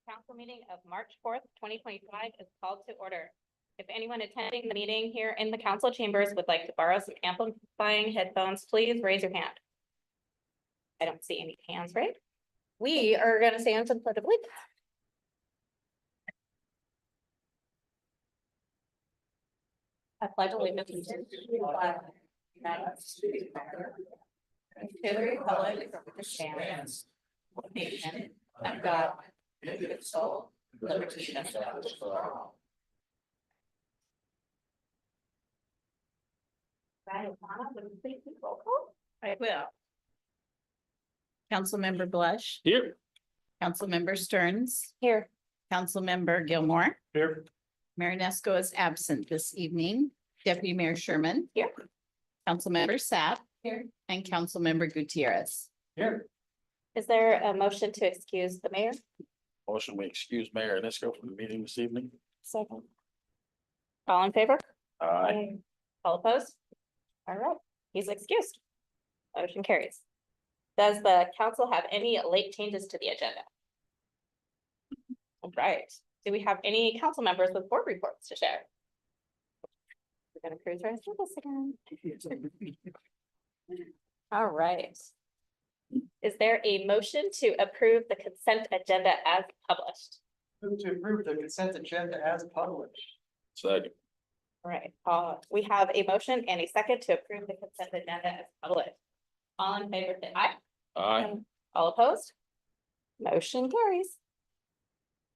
Council meeting of March 4th, 2025 is called to order. If anyone attending the meeting here in the council chambers would like to borrow some amplifying headphones, please raise your hand. I don't see any hands, right? We are going to stand and pledge allegiance. I pledge allegiance to the flag of the United States of America and to the republic for which it stands, one nation, under God, indivisible, soul, liberty and justice for all. Right, Lana, would you please roll call? I will. Councilmember Blush, Here. Councilmember Stearns, Here. Councilmember Gilmore, Here. Marinesco is absent this evening. Deputy Mayor Sherman. Here. Councilmember Sapp. Here. And Councilmember Gutierrez. Here. Is there a motion to excuse the mayor? Motion, we excuse Mayor Nisco from the meeting this evening. Second. All in favor? Aye. All opposed? All right, he's excused. Motion carries. Does the council have any late changes to the agenda? All right, do we have any council members with board reports to share? We're gonna cruise right through this again. All right. Is there a motion to approve the consent agenda as published? Move to approve the consent agenda as published. Second. All right, we have a motion and a second to approve the consent agenda as published. All in favor, say aye. Aye. All opposed? Motion carries.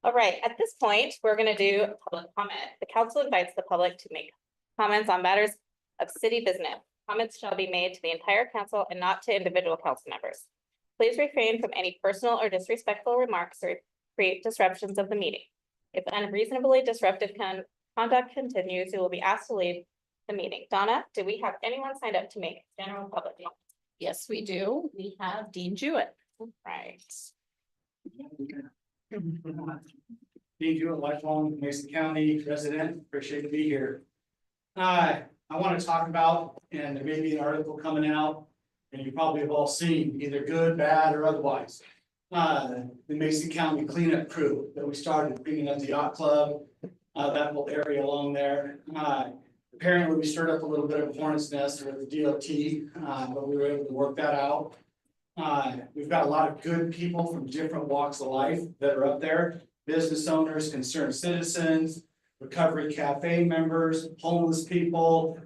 All right, at this point, we're gonna do public comment. The council invites the public to make comments on matters of city business. Comments shall be made to the entire council and not to individual council members. Please refrain from any personal or disrespectful remarks or create disruptions of the meeting. If unreasonably disruptive conduct continues, you will be asked to leave the meeting. Donna, do we have anyone signed up to make general public comment? Yes, we do. We have Dean Jewett. Right. Dean Jewett, lifelong Mason County resident, appreciate to be here. I want to talk about, and there may be an article coming out, and you probably have all seen, either good, bad, or otherwise. The Mason County cleanup crew that we started cleaning up the yacht club, that whole area along there. Apparently, we stirred up a little bit of a hornet's nest with the DOT, but we were able to work that out. We've got a lot of good people from different walks of life that are up there, business owners, concerned citizens, recovery cafe members, homeless people.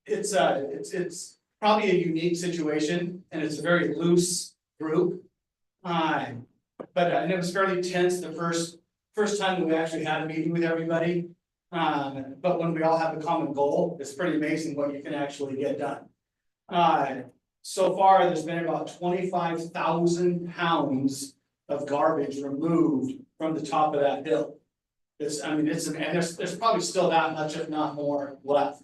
It's probably a unique situation, and it's a very loose group. And it was fairly tense the first time we actually had a meeting with everybody. But when we all have a common goal, it's pretty amazing what you can actually get done. So far, there's been about 25,000 pounds of garbage removed from the top of that hill. And there's probably still that much, if not more, left.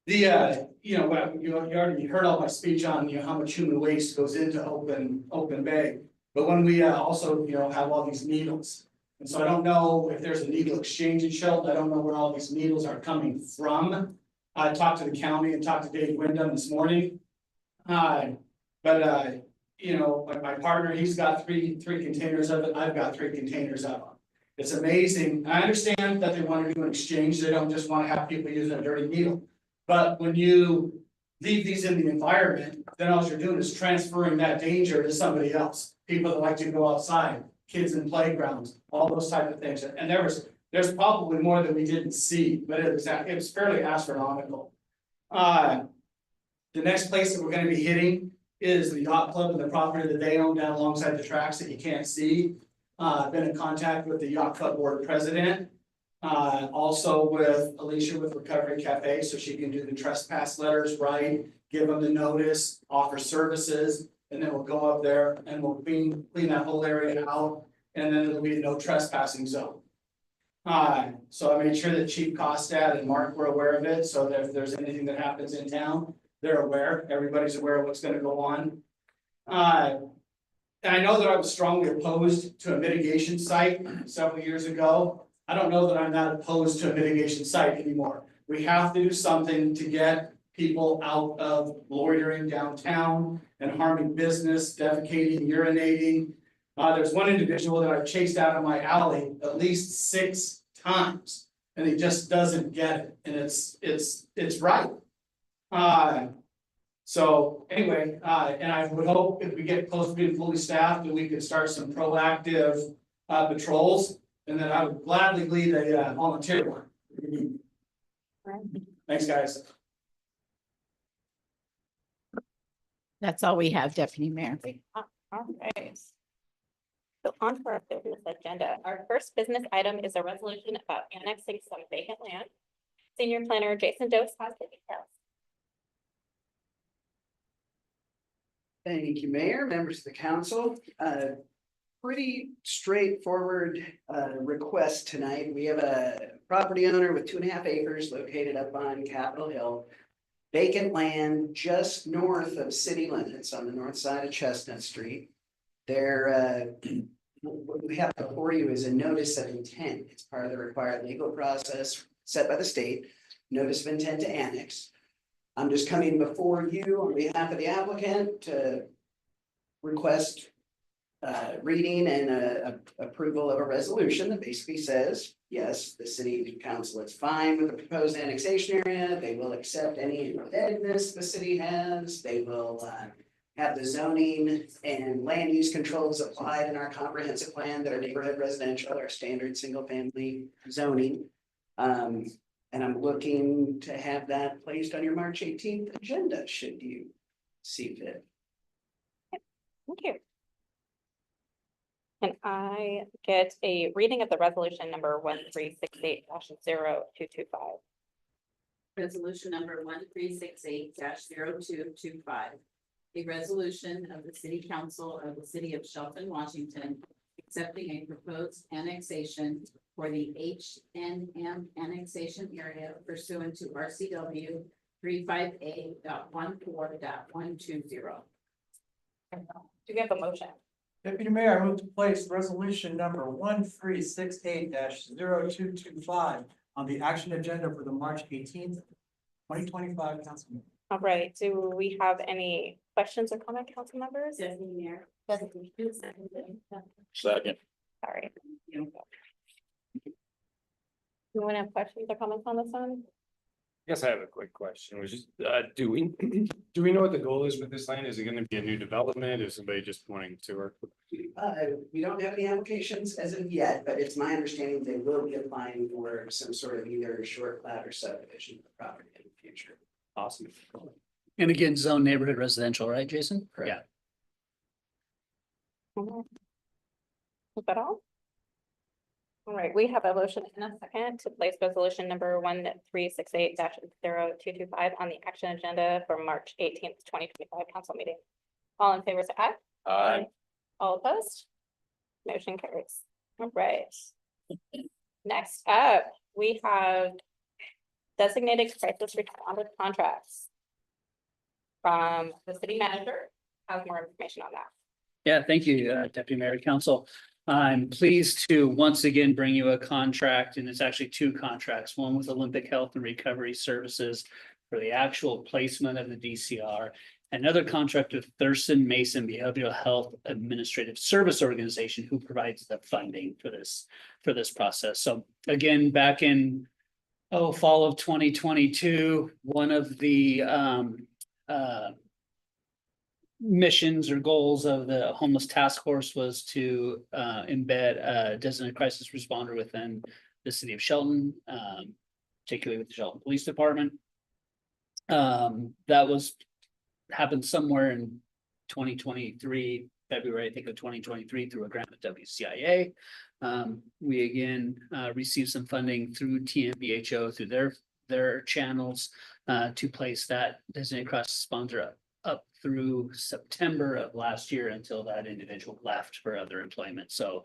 You already heard all my speech on, how much human waste goes into open bay. But when we also, have all these needles. And so I don't know if there's a needle exchange in Shelton. I don't know where all these needles are coming from. I talked to the county and talked to Dave Wyndham this morning. My partner, he's got three containers of it. I've got 3 containers of them. It's amazing. I understand that they want to do an exchange. They don't just want to have people using a dirty needle. But when you leave these in the environment, then all you're doing is transferring that danger to somebody else. People that like to go outside, kids in playgrounds, all those type of things. And there's probably more than we didn't see, but it was fairly astronomical. The next place that we're going to be hitting is the yacht club and the property that they own down alongside the tracks that you can't see. Been in contact with the yacht club board president. Also with Alicia with Recovery Cafe, so she can do the trespass letters, right? Give them the notice, offer services, and then we'll go up there and we'll clean that whole area out. And then it'll be a no trespassing zone. So I made sure that Chief Costad and Mark were aware of it, so that if there's anything that happens in town, they're aware, everybody's aware of what's gonna go on. And I know that I was strongly opposed to a mitigation site several years ago. I don't know that I'm not opposed to a mitigation site anymore. We have to do something to get people out of loitering downtown and harming business, defecating, urinating. There's one individual that I've chased out of my alley at least 6 times, and he just doesn't get it, and it's right. So anyway, and I would hope if we get close to being fully staffed, that we could start some proactive patrols, and then I would gladly lead a volunteer one. Thanks, guys. That's all we have, Deputy Mayor. All right. So on to our business agenda. Our first business item is a resolution about annexing some vacant land. Senior Planner Jason Dose has the details. Thank you, Mayor, members of the council. Pretty straightforward request tonight. We have a property owner with 2.5 acres located up on Capitol Hill. Vacant land just north of city limits on the north side of Chestnut Street. There, what we have before you is a notice of intent. It's part of the required legal process set by the state. Notice of intent to annex. I'm just coming before you on behalf of the applicant to request reading and approval of a resolution that basically says, yes, the city council is fine with the proposed annexation area. They will accept any indebtedness the city has. They will have the zoning and land use controls applied in our comprehensive plan that are neighborhood residential, our standard single family zoning. And I'm looking to have that placed on your March 18th agenda, should you see fit. Thank you. Can I get a reading of the resolution number 1368-0225? Resolution number 1368-0225. A resolution of the City Council of the City of Shelton, Washington, accepting a proposed annexation for the HNM annexation area pursuant to RCW 35A.14.120. Do we have a motion? Deputy Mayor, I move to place resolution number 1368-0225 on the action agenda for the March 18th, 2025 council meeting. All right, do we have any questions or comment, council members? Deputy Mayor. Second. Sorry. Anyone have questions or comments on this one? Guess I have a quick question, which is, do we know what the goal is with this land? Is it gonna be a new development? Is somebody just wanting to work? We don't have any applications as of yet, but it's my understanding they will be applying for some sort of either short plat or subdivision of the property in the future. Awesome. And again, zone neighborhood residential, right, Jason? Yeah. Is that all? All right, we have a motion in a second to place resolution number 1368-0225 on the action agenda for March 18th, 2025 council meeting. All in favor, say aye. Aye. All opposed? Motion carries. All right. Next up, we have designated crisis responder contracts from the city manager. Has more information on that. Yeah, thank you, Deputy Mayor, Council. I'm pleased to once again bring you a contract, and it's actually 2 contracts, one with Olympic Health and Recovery Services for the actual placement of the DCR. Another contract with Thurston Mason Behavioral Health Administrative Service Organization, who provides the funding for this process. So again, back in fall of 2022, one of the missions or goals of the homeless task force was to embed a designated crisis responder within the city of Shelton, particularly with the Shelton Police Department. That happened somewhere in 2023, February, I think of 2023, through a grant with WCIA. We again received some funding through TMBHO through their channels to place that designated crisis responder up through September of last year until that individual left for other employment. So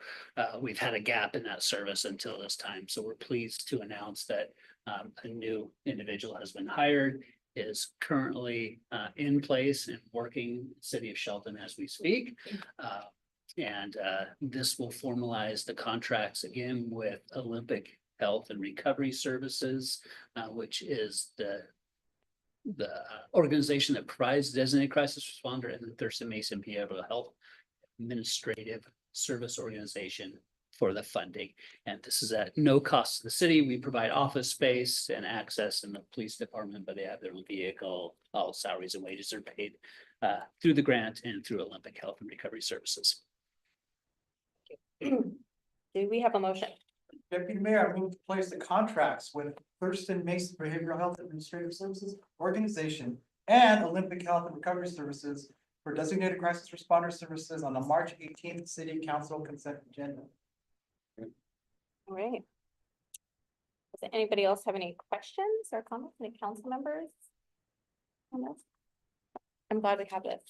we've had a gap in that service until this time. So we're pleased to announce that a new individual has been hired, is currently in place and working city of Shelton as we speak. And this will formalize the contracts again with Olympic Health and Recovery Services, which is the organization that provides designated crisis responder, and the Thurston Mason Behavioral Health Administrative Service Organization for the funding. And this is at no cost to the city. We provide office space and access in the police department, but they have their own vehicle. All salaries and wages are paid through the grant and through Olympic Health and Recovery Services. Do we have a motion? Deputy Mayor, I move to place the contracts with Thurston Mason Behavioral Health Administrative Services Organization and Olympic Health and Recovery Services for designated crisis responder services on the March 18th City Council consent agenda. All right. Does anybody else have any questions or comments, any council members? on this? I'm glad we have this.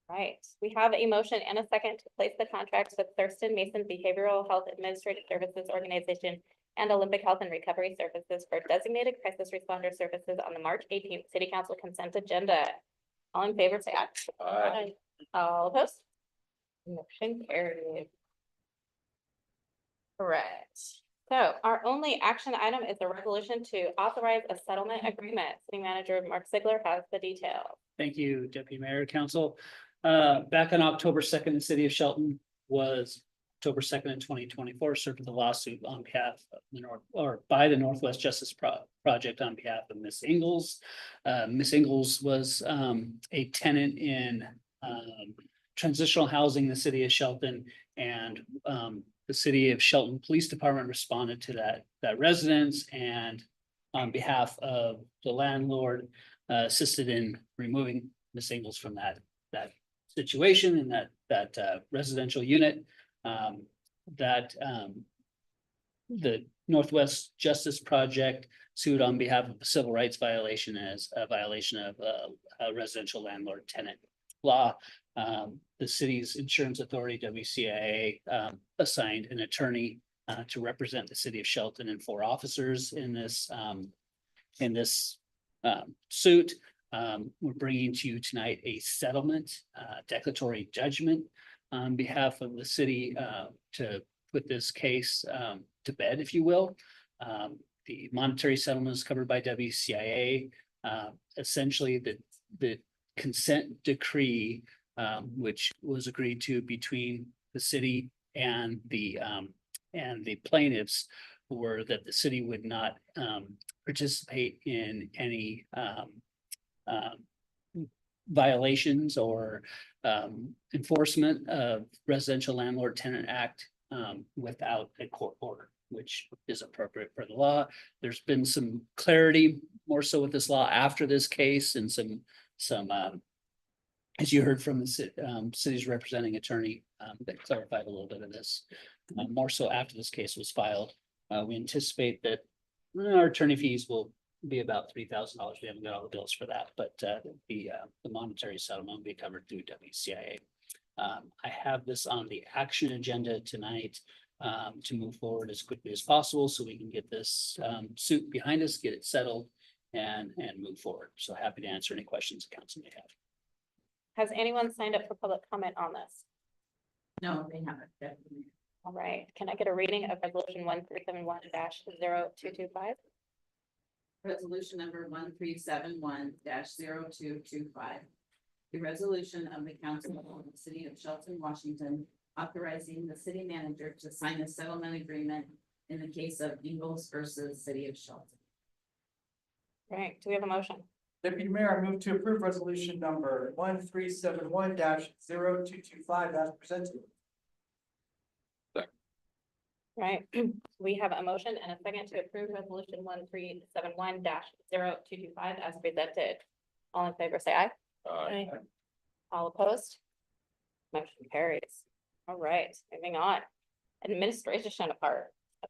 Right, we have a motion and a second to place the contracts with Thurston Mason Behavioral Health Administrative Services Organization and Olympic Health and Recovery Services for designated crisis responder services on the March 18th City Council consent agenda. All in favor, say aye. Aye. All opposed? Motion carried. Correct. So our only action item is a resolution to authorize a settlement agreement. City Manager Mark Sigler has the details. Thank you, Deputy Mayor, Council. Back on October 2nd, the city of Shelton was October 2nd in 2024, served with a lawsuit on behalf of the by the Northwest Justice Project on behalf of Miss Ingalls. Miss Ingalls was a tenant in transitional housing in the city of Shelton, and the city of Shelton Police Department responded to that residence, and on behalf of the landlord, assisted in removing Miss Ingalls from that situation and that residential unit. The Northwest Justice Project sued on behalf of a civil rights violation as a violation of a residential landlord tenant law. The city's insurance authority, WCIA, assigned an attorney to represent the city of Shelton and 4 officers in this suit. We're bringing to you tonight a settlement, declaratory judgment on behalf of the city to put this case to bed, if you will. The monetary settlement is covered by WCIA. Essentially, the consent decree, which was agreed to between the city and the plaintiffs, were that the city would not participate in any violations or enforcement of Residential Landlord Tenant Act without a court order, which is appropriate for the law. There's been some clarity more so with this law after this case, and some as you heard from the city's representing attorney, that clarified a little bit of this. More so after this case was filed. We anticipate that our attorney fees will be about $3,000. We haven't got all the bills for that, but the monetary settlement will be covered through WCIA. I have this on the action agenda tonight to move forward as quickly as possible so we can get this suit behind us, get it settled, and move forward. So happy to answer any questions the council may have. Has anyone signed up for public comment on this? No, they haven't. Deputy Mayor. All right, can I get a reading of resolution 1371-0225? Resolution number 1371-0225. The resolution of the council of the city of Shelton, Washington, authorizing the city manager to sign a settlement agreement in the case of Ingalls versus City of Shelton. All right, do we have a motion? Deputy Mayor, I move to approve resolution number 1371-0225 as presented. Right, we have a motion and a second to approve resolution 1371-0225 as presented. All in favor, say aye. Aye. All opposed? Motion carries. All right, moving on. Administration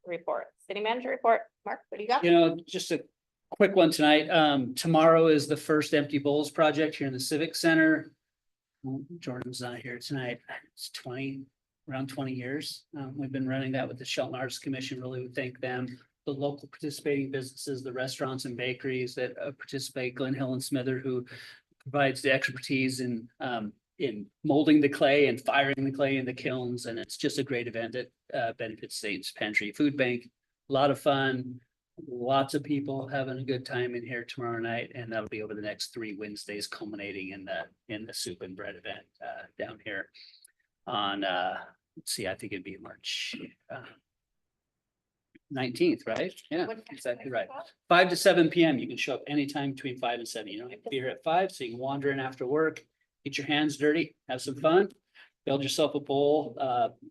report, city manager report. Mark, what do you got? You know, just a quick one tonight. Tomorrow is the first Empty Bowls project here in the Civic Center. Jordan's not here tonight. It's around 20 years. We've been running that with the Shelton Arts Commission. Really would thank them. The local participating businesses, the restaurants and bakeries that participate, Glen Hill and Smither, who provides the expertise in molding the clay and firing the clay in the kilns. And it's just a great event that benefits Saints Pantry Food Bank. A lot of fun. Lots of people having a good time in here tomorrow night, and that'll be over the next 3 Wednesdays, culminating in the soup and bread event down here. on, let's see, I think it'd be March 19th, right? Yeah, What time exactly is right. that? 5 to 7 PM. You can show up anytime between 5 and 7. You don't have to be here at 5, so you can wander in after work, get your hands dirty, have some fun. Build yourself a bowl.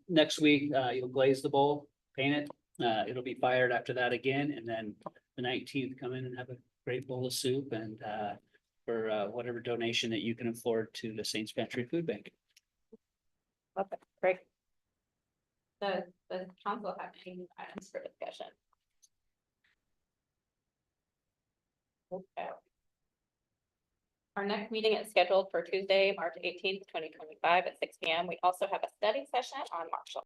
Next week, you'll glaze the bowl, paint it. It'll be fired after that again, and then the 19th, come in and have a great bowl of soup and for whatever donation that you can afford to the Saints Pantry Food Bank. Okay, great. The council have any items for discussion? Okay. Our next meeting is scheduled for Tuesday, March 18th, 2025 at 6 PM. We also have a study session on March